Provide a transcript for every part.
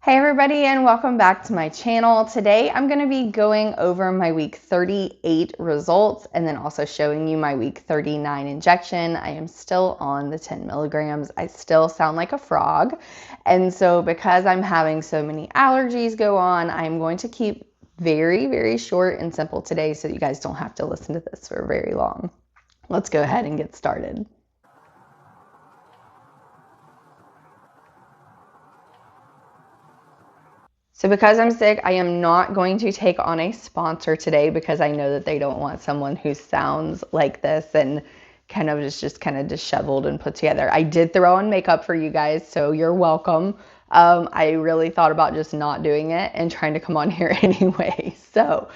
Hey everybody, and welcome back to my channel. Today I'm going to be going over my week 38 results and then also showing you my week 39 injection. I am still on the 10 milligrams. I still sound like a frog. And so because I'm having so many allergies go on, I'm going to keep very short and simple today so that you guys don't have to listen to this for very long. Let's go ahead and get started. So because I'm sick, I am not going to take on a sponsor today because I know that they don't want someone who sounds like this and kind of is just kind of disheveled and put together. I did throw on makeup for you guys, so you're welcome. I really thought about just not doing it and trying to come on here anyway. So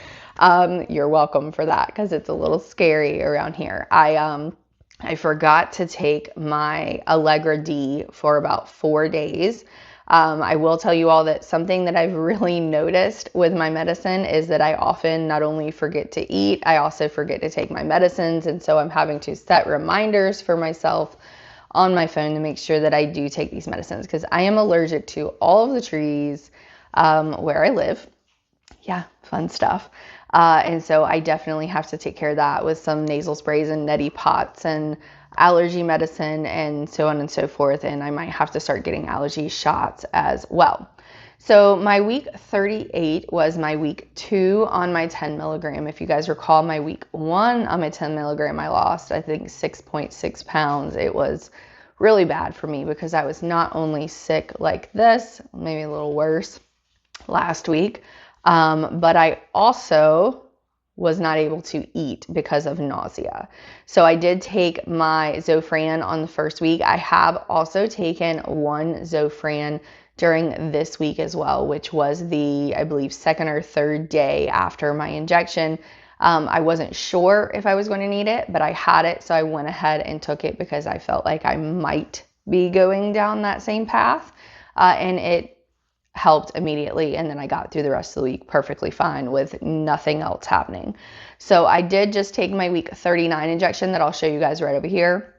you're welcome for that because it's a little scary around here. I forgot to take my Allegra D for about 4 days. I will tell you all that something that I've really noticed with my medicine is that I often not only forget to eat, I also forget to take my medicines. And so I'm having to set reminders for myself on my phone to make sure that I do take these medicines because I am allergic to all of the trees where I live. Yeah, fun stuff. And so I definitely have to take care of that with some nasal sprays and neti pots and allergy medicine and so on and so forth. And I might have to start getting allergy shots as well. So my week 38 was my week 2 on my 10 milligram. If you guys recall, my week 1 on my 10 milligram, I lost, I think, 6.6 pounds. It was really bad for me because I was not only sick like this, maybe a little worse last week, but I also was not able to eat because of nausea. So I did take my Zofran on the first week. I have also taken one Zofran during this week as well, which was the, I believe, second or third day after my injection. I wasn't sure if I was going to need it, but I had it, so I went ahead and took it because I felt like I might be going down that same path, and it helped immediately, and then I got through the rest of the week perfectly fine with nothing else happening. So I did just take my week 39 injection that I'll show you guys right over here.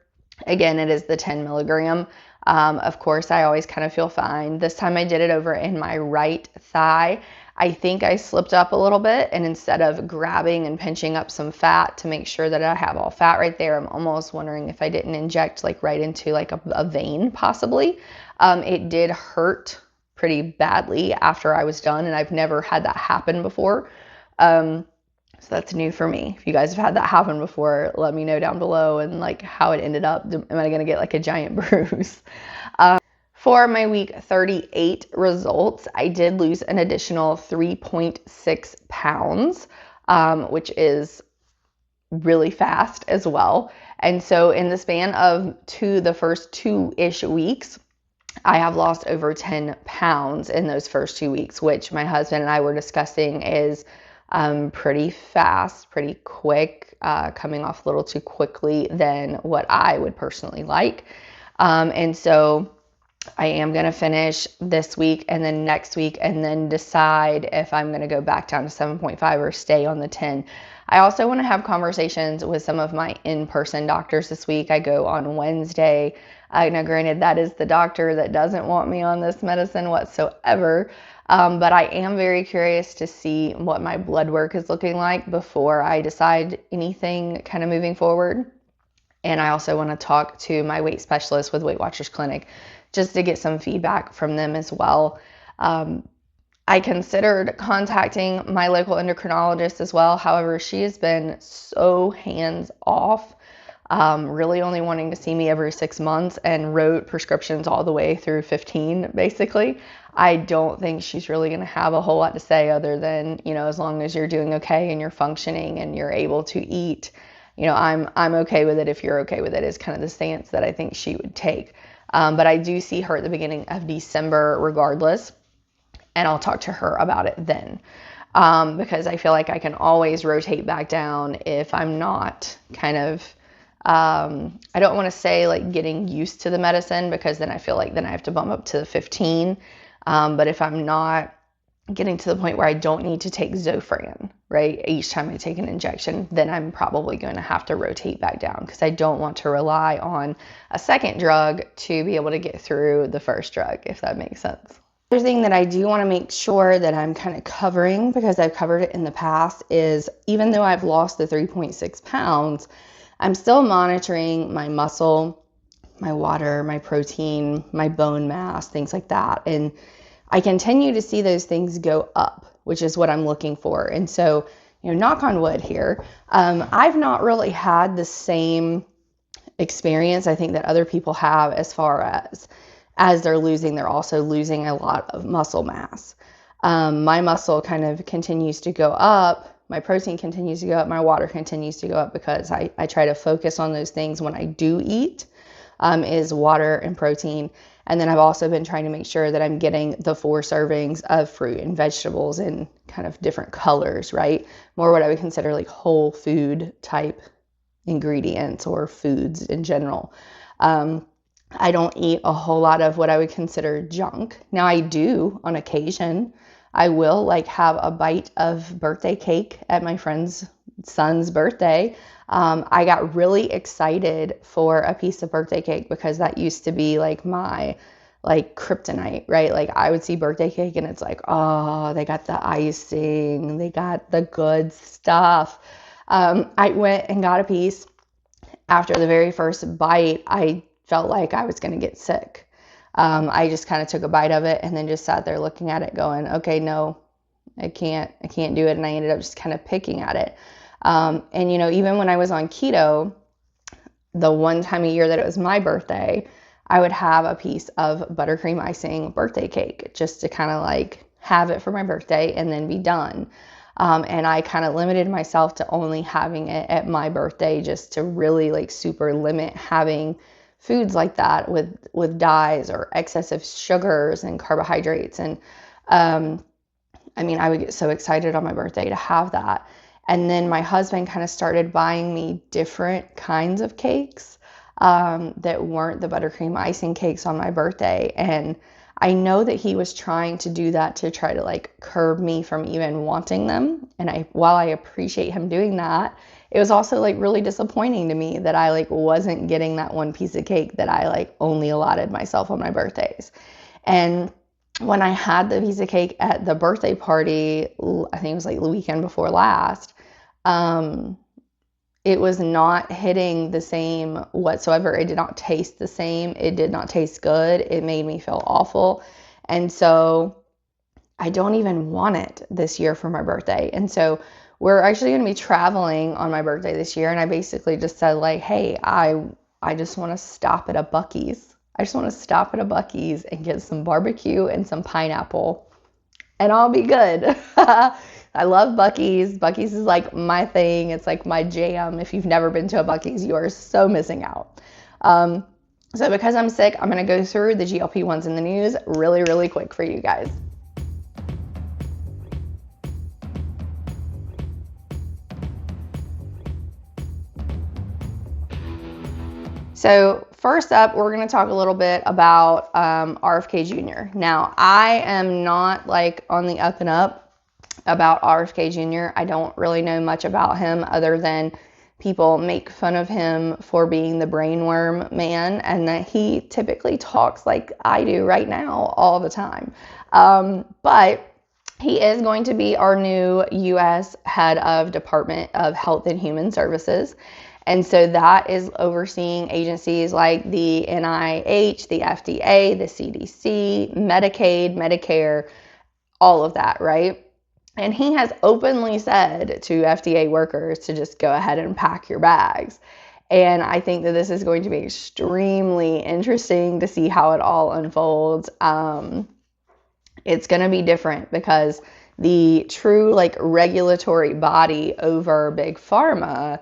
Again, it is the 10 milligram. Of course, I always kind of feel fine. This time I did it over in my right thigh. I think I slipped up a little bit, and instead of grabbing and pinching up some fat to make sure that I have all fat right there, I'm almost wondering if I didn't inject like right into like a vein possibly. It did hurt pretty badly after I was done, and I've never had that happen before. So that's new for me. If you guys have had that happen before, let me know down below and like how it ended up. Am I gonna get like a giant bruise? For my week 38 results, I did lose an additional 3.6 pounds, which is really fast as well. And so in the span of the first 2-ish weeks, I have lost over 10 pounds in those first 2 weeks, which my husband and I were discussing is pretty fast, pretty quick, coming off a little too quickly than what I would personally like. And so I am going to finish this week and then next week and then decide if I'm going to go back down to 7.5 or stay on the 10. I also want to have conversations with some of my in-person doctors this week. I go on Wednesday. Now, granted, that is the doctor that doesn't want me on this medicine whatsoever, but I am very curious to see what my blood work is looking like before I decide anything kind of moving forward. And I also want to talk to my weight specialist with Weight Watchers Clinic just to get some feedback from them as well. I considered contacting my local endocrinologist as well. However, she has been so hands off, really only wanting to see me every 6 months and wrote prescriptions all the way through 15, basically. I don't think she's really going to have a whole lot to say other than, as long as you're doing okay and you're functioning and you're able to eat, I'm okay with it if you're okay with it is kind of the stance that I think she would take. But I do see her at the beginning of December regardless, and I'll talk to her about it then, because I feel like I can always rotate back down if I'm not kind of, I don't want to say like getting used to the medicine because then I feel like then I have to bump up to the 15. But if I'm not getting to the point where I don't need to take Zofran, right, each time I take an injection, then I'm probably going to have to rotate back down because I don't want to rely on a second drug to be able to get through the first drug, if that makes sense. Other thing that I do want to make sure that I'm kind of covering, because I've covered it in the past, is even though I've lost the 3.6 pounds, I'm still monitoring my muscle, my water, my protein, my bone mass, things like that. And I continue to see those things go up, which is what I'm looking for. And so, knock on wood here, I've not really had the same experience I think that other people have as far as they're losing, they're also losing a lot of muscle mass. My muscle kind of continues to go up, my protein continues to go up, my water continues to go up, because I try to focus on those things when I do eat, is water and protein. And then I've also been trying to make sure that I'm getting the 4 servings of fruit and vegetables in kind of different colors, right? More what I would consider like whole food type ingredients or foods in general. I don't eat a whole lot of what I would consider junk. Now I do on occasion. I will like have a bite of birthday cake at my friend's son's birthday. I got really excited for a piece of birthday cake because that used to be like my kryptonite, right? Like I would see birthday cake and it's like, oh, they got the icing, they got the good stuff. I went and got a piece. After the very first bite, I felt like I was going to get sick. I just kind of took a bite of it and then just sat there looking at it going, okay, no, I can't do it. And I ended up just kind of picking at it. And, even when I was on keto, the one time a year that it was my birthday, I would have a piece of buttercream icing birthday cake just to kind of like have it for my birthday and then be done. And I kind of limited myself to only having it at my birthday just to really like super limit having foods like that with dyes or excessive sugars and carbohydrates. And I would get so excited on my birthday to have that. And then my husband kind of started buying me different kinds of cakes that weren't the buttercream icing cakes on my birthday. And I know that he was trying to do that to try to like curb me from even wanting them. And while I appreciate him doing that, it was also like really disappointing to me that I like wasn't getting that one piece of cake that I like only allotted myself on my birthdays. And when I had the piece of cake at the birthday party, I think it was like the weekend before last, it was not hitting the same whatsoever. It did not taste the same. It did not taste good. It made me feel awful. And so I don't even want it this year for my birthday. And so we're actually going to be traveling on my birthday this year. And I basically just said like, hey, I just want to stop at a Buc-ee's. I just want to stop at a Buc-ee's and get some barbecue and some pineapple and I'll be good. I love Buc-ee's. Buc-ee's is like my thing. It's like my jam. If you've never been to a Buc-ee's, you are so missing out. So because I'm sick, I'm going to go through the GLP-1s in the news really, really quick for you guys. So first up, we're going to talk a little bit about RFK Jr. Now, I am not like on the up and up about RFK Jr. I don't really know much about him other than people make fun of him for being the brainworm man and that he typically talks like I do right now all the time. But he is going to be our new U.S. head of Department of Health and Human Services. And so that is overseeing agencies like the NIH, the FDA, the CDC, Medicaid, Medicare, all of that, right? And he has openly said to FDA workers to just go ahead and pack your bags. And I think that this is going to be extremely interesting to see how it all unfolds. It's going to be different because the true like regulatory body over big pharma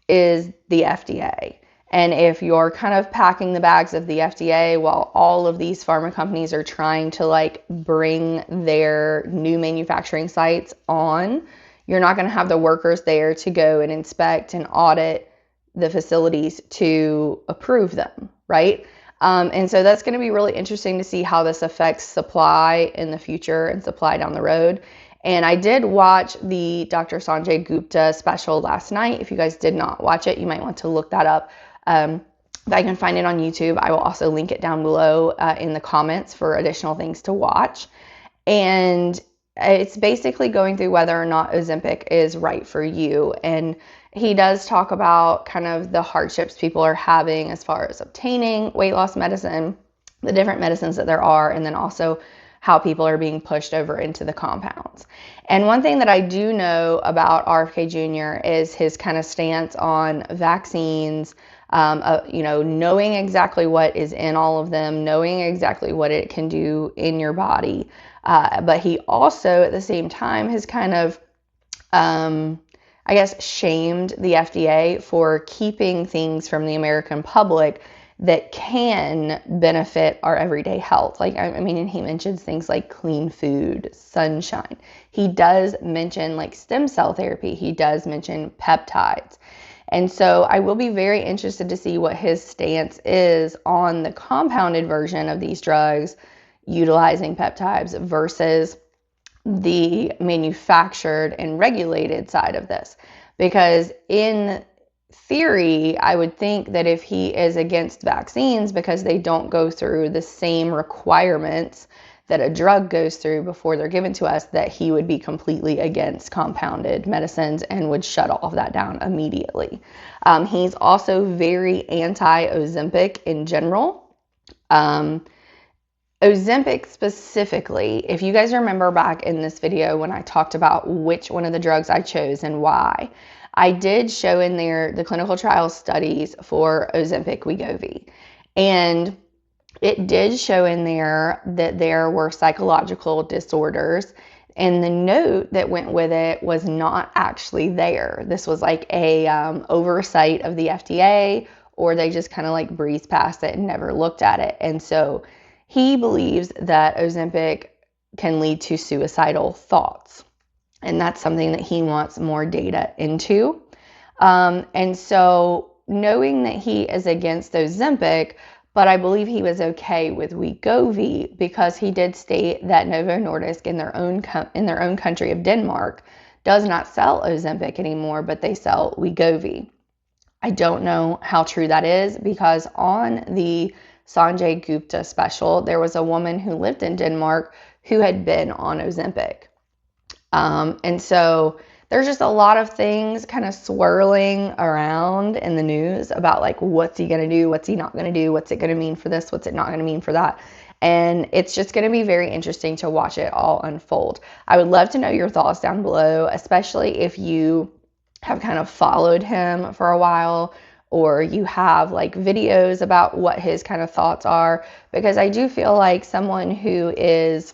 is the FDA. And if you're kind of packing the bags of the FDA while all of these pharma companies are trying to like bring their new manufacturing sites on, you're not going to have the workers there to go and inspect and audit the facilities to approve them, right? And so that's going to be really interesting to see how this affects supply in the future and supply down the road. And I did watch the Dr. Sanjay Gupta special last night. If you guys did not watch it, you might want to look that up. If I can find it on YouTube, I will also link it down below in the comments for additional things to watch. And it's basically going through whether or not Ozempic is right for you. And he does talk about kind of the hardships people are having as far as obtaining weight loss medicine, the different medicines that there are, and then also how people are being pushed over into the compounds. And one thing that I do know about RFK Jr. is his kind of stance on vaccines, knowing exactly what is in all of them, knowing exactly what it can do in your body. But he also, at the same time, has kind of, shamed the FDA for keeping things from the American public that can benefit our everyday health. And he mentions things like clean food, sunshine. He does mention like stem cell therapy. He does mention peptides. And so I will be very interested to see what his stance is on the compounded version of these drugs utilizing peptides versus the manufactured and regulated side of this. Because in theory, I would think that if he is against vaccines because they don't go through the same requirements that a drug goes through before they're given to us, that he would be completely against compounded medicines and would shut all of that down immediately. He's also very anti-Ozempic in general. Ozempic specifically, if you guys remember back in this video when I talked about which one of the drugs I chose and why, I did show in there the clinical trial studies for Ozempic Wegovy. And it did show in there that there were psychological disorders, and the note that went with it was not actually there. This was like a oversight of the FDA, or they just kind of like breezed past it and never looked at it. And so he believes that Ozempic can lead to suicidal thoughts. And that's something that he wants more data into. And so knowing that he is against Ozempic, but I believe he was okay with Wegovy because he did state that Novo Nordisk in their own country of Denmark does not sell Ozempic anymore, but they sell Wegovy. I don't know how true that is because on the Sanjay Gupta special, there was a woman who lived in Denmark who had been on Ozempic. And so there's just a lot of things kind of swirling around in the news about like, what's he going to do? What's he not going to do? What's it going to mean for this? What's it not going to mean for that? And it's just going to be very interesting to watch it all unfold. I would love to know your thoughts down below, especially if you have kind of followed him for a while, or you have like videos about what his kind of thoughts are, because I do feel like someone who is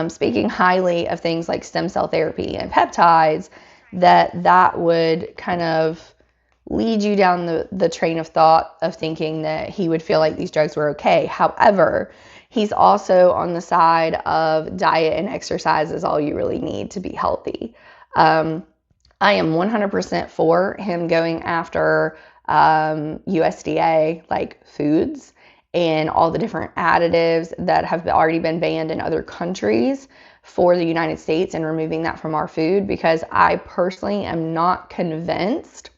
speaking highly of things like stem cell therapy and peptides, that would kind of lead you down the train of thought of thinking that he would feel like these drugs were okay. However, he's also on the side of diet and exercise is all you really need to be healthy. I am 100% for him going after USDA like foods and all the different additives that have already been banned in other countries for the United States and removing that from our food, because I personally am not convinced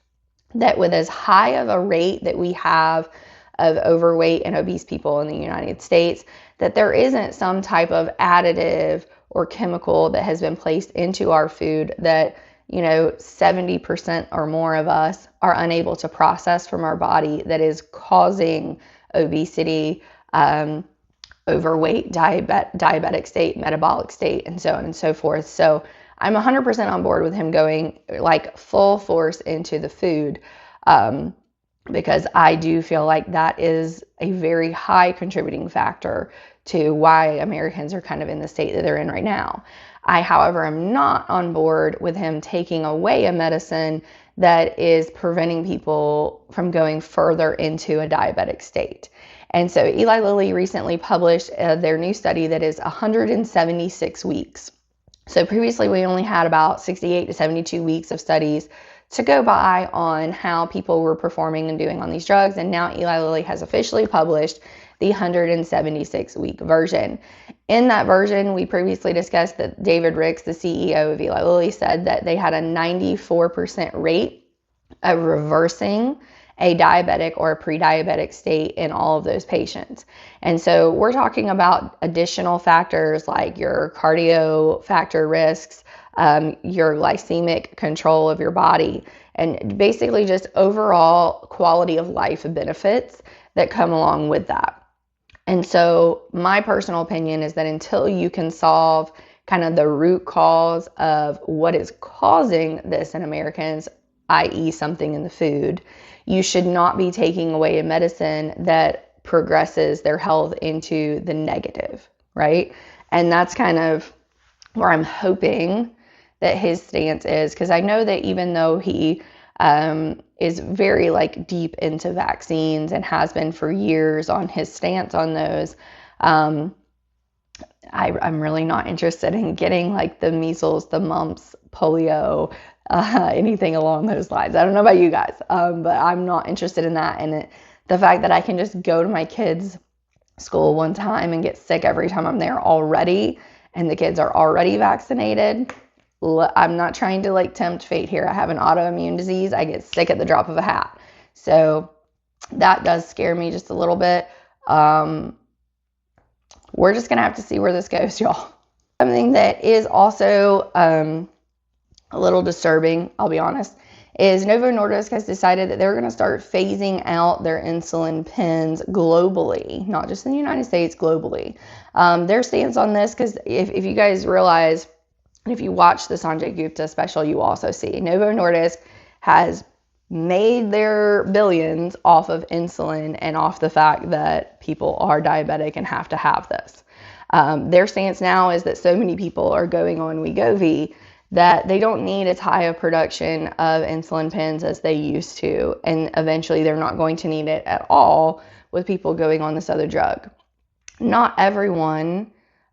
that with as high of a rate that we have of overweight and obese people in the United States, that there isn't some type of additive or chemical that has been placed into our food that 70% or more of us are unable to process from our body, that is causing obesity, overweight, diabetic state, metabolic state, and so on and so forth. So I'm 100% on board with him going like full force into the food, because I do feel like that is a very high contributing factor to why Americans are kind of in the state that they're in right now. I, however, am not on board with him taking away a medicine that is preventing people from going further into a diabetic state. And so Eli Lilly recently published their new study that is 176 weeks. So previously we only had about 68 to 72 weeks of studies to go by on how people were performing and doing on these drugs. And now Eli Lilly has officially published the 176-week version. In that version, we previously discussed that David Ricks, the CEO of Eli Lilly, said that they had a 94% rate of reversing a diabetic or a pre-diabetic state in all of those patients. And so we're talking about additional factors like your cardio factor risks, your glycemic control of your body, and basically just overall quality of life benefits that come along with that. And so my personal opinion is that until you can solve kind of the root cause of what is causing this in Americans, i.e. something in the food, you should not be taking away a medicine that progresses their health into the negative, right? And that's kind of where I'm hoping that his stance is, because I know that even though he is very like deep into vaccines and has been for years on his stance on those, I'm really not interested in getting like the measles, the mumps, polio, anything along those lines. I don't know about you guys, but I'm not interested in that. And the fact that I can just go to my kids' school one time and get sick every time I'm there already, and the kids are already vaccinated. I'm not trying to like tempt fate here. I have an autoimmune disease. I get sick at the drop of a hat. So that does scare me just a little bit. We're just going to have to see where this goes, y'all. Something that is also a little disturbing, I'll be honest, is Novo Nordisk has decided that they're going to start phasing out their insulin pens globally, not just in the United States, globally. Their stance on this, because if you guys realize, and if you watch the Sanjay Gupta special, you also see Novo Nordisk has made their billions off of insulin and off the fact that people are diabetic and have to have this. Their stance now is that so many people are going on Wegovy that they don't need as high a production of insulin pens as they used to, and eventually they're not going to need it at all with people going on this other drug. Not everyone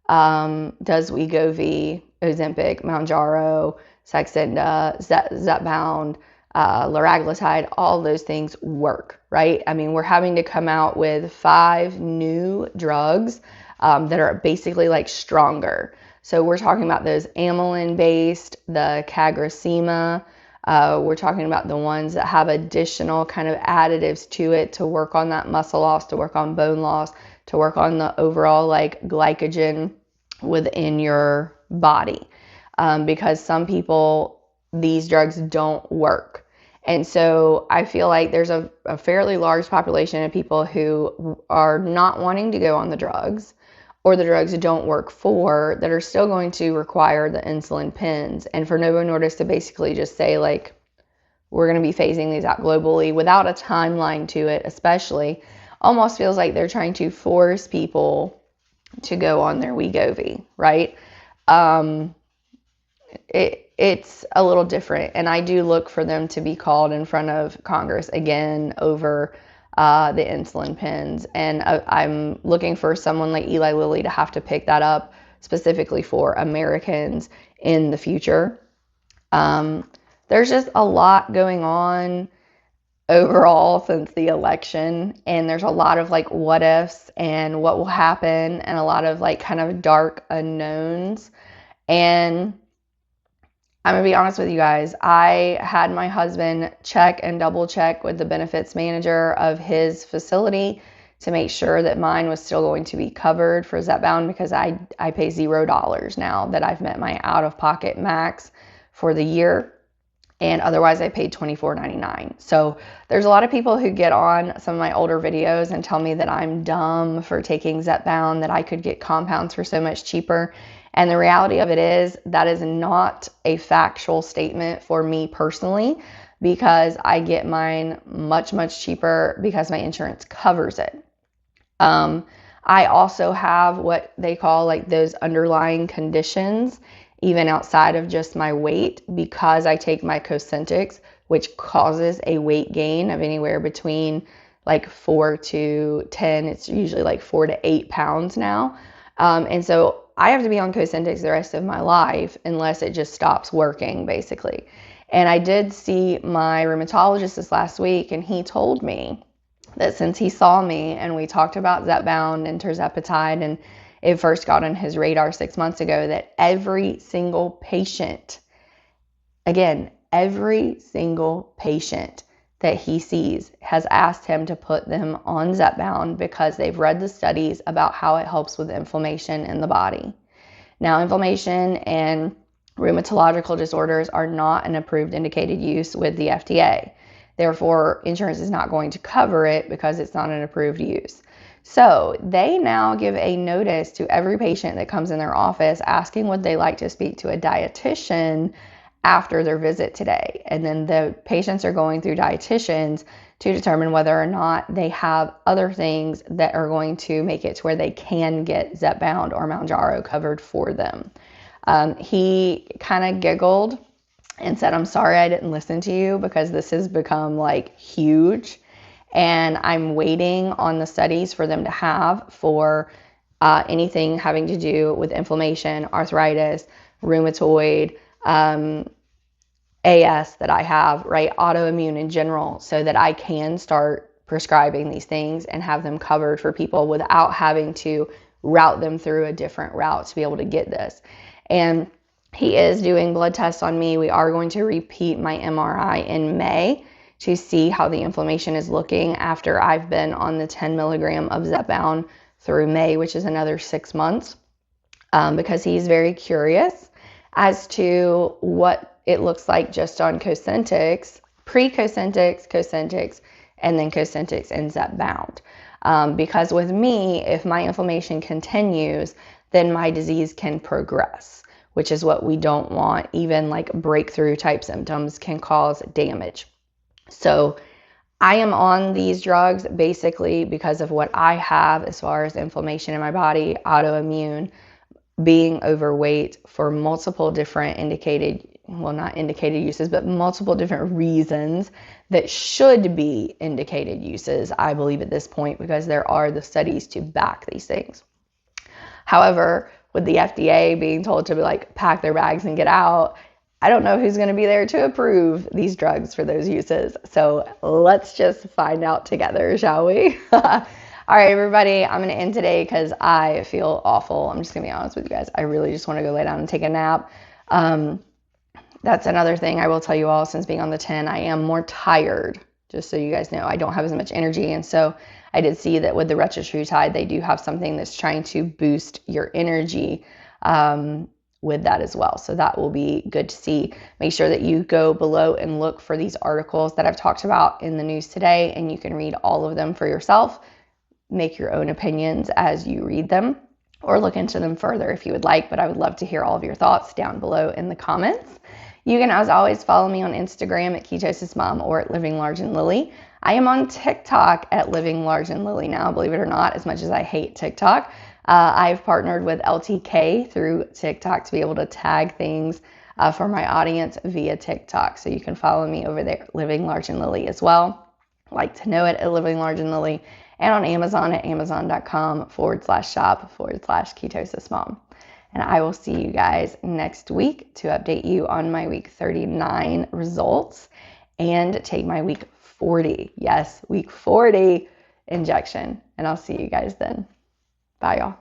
does Wegovy, Ozempic, Mounjaro, Saxenda, Zepbound, liraglutide, all those things work, right? I mean, we're having to come out with 5 new drugs that are basically like stronger. So we're talking about those amylin-based, the Cagrosema. We're talking about the ones that have additional kind of additives to it to work on that muscle loss, to work on bone loss, to work on the overall like glycogen within your body. Because some people, these drugs don't work. And so I feel like there's a fairly large population of people who are not wanting to go on the drugs, or the drugs don't work for, that are still going to require the insulin pens. And for Novo Nordisk to basically just say like, we're going to be phasing these out globally without a timeline to it, especially, almost feels like they're trying to force people to go on their Wegovy, right? It's a little different, and I do look for them to be called in front of Congress again over the insulin pens, and I'm looking for someone like Eli Lilly to have to pick that up specifically for Americans in the future. There's just a lot going on overall since the election, and there's a lot of like what ifs and what will happen, and a lot of like kind of dark unknowns. And I'm gonna be honest with you guys, I had my husband check and double check with the benefits manager of his facility to make sure that mine was still going to be covered for Zepbound, because I pay $0 now that I've met my out-of-pocket max for the year. And otherwise I paid $24.99. So there's a lot of people who get on some of my older videos and tell me that I'm dumb for taking Zepbound, that I could get compounds for so much cheaper. And the reality of it is that is not a factual statement for me personally, because I get mine much, much cheaper because my insurance covers it. I also have what they call like those underlying conditions, even outside of just my weight, because I take my Cosentyx, which causes a weight gain of anywhere between like 4 to 10. It's usually like 4 to 8 pounds now. And so I have to be on Cosentyx the rest of my life unless it just stops working, basically. And I did see my rheumatologist this last week, and he told me that since he saw me and we talked about Zepbound and Tirzepatide, and it first got on his radar 6 months ago, that every single patient, again, every single patient that he sees has asked him to put them on Zepbound because they've read the studies about how it helps with inflammation in the body. Now, inflammation and rheumatological disorders are not an approved indicated use with the FDA. Therefore, insurance is not going to cover it because it's not an approved use. So they now give a notice to every patient that comes in their office asking would they like to speak to a dietitian after their visit today. And then the patients are going through dietitians to determine whether or not they have other things that are going to make it to where they can get Zepbound or Mounjaro covered for them. He kind of giggled and said, "I'm sorry I didn't listen to you because this has become like huge. And I'm waiting on the studies for them to have for anything having to do with inflammation, arthritis, rheumatoid, AS that I have, right? Autoimmune in general, so that I can start prescribing these things and have them covered for people without having to route them through a different route to be able to get this." And he is doing blood tests on me. We are going to repeat my MRI in May to see how the inflammation is looking after I've been on the 10 milligram of Zepbound through May, which is another 6 months, because he's very curious as to what it looks like just on Cosentyx, pre-Cosentyx, Cosentyx, and then Cosentyx and Zepbound. Because with me, if my inflammation continues, then my disease can progress, which is what we don't want. Even like breakthrough type symptoms can cause damage. So I am on these drugs basically because of what I have as far as inflammation in my body, autoimmune, being overweight for multiple different not indicated uses, but multiple different reasons that should be indicated uses, I believe at this point, because there are the studies to back these things. However, with the FDA being told to like pack their bags and get out, I don't know who's going to be there to approve these drugs for those uses. So let's just find out together, shall we? All right, everybody, I'm going to end today because I feel awful. I'm just going to be honest with you guys. I really just want to go lay down and take a nap. That's another thing I will tell you all, since being on the 10, I am more tired, just so you guys know. I don't have as much energy. And so I did see that with the Tirzepatide, they do have something that's trying to boost your energy with that as well. So that will be good to see. Make sure that you go below and look for these articles that I've talked about in the news today, and you can read all of them for yourself. Make your own opinions as you read them, or look into them further if you would like, but I would love to hear all of your thoughts down below in the comments. You can, as always, follow me on Instagram at KetosisMom or at Living Large and Lily. I am on TikTok at Living Large and Lily now, believe it or not, as much as I hate TikTok. I've partnered with LTK through TikTok to be able to tag things for my audience via TikTok. So you can follow me over there, Living Large and Lily as well. Like to know it at Living Large and Lily, and on Amazon at amazon.com/shop/KetosisMom. And I will see you guys next week to update you on my week 39 results and take my week 40, yes, week 40 injection. And I'll see you guys then. Bye, y'all.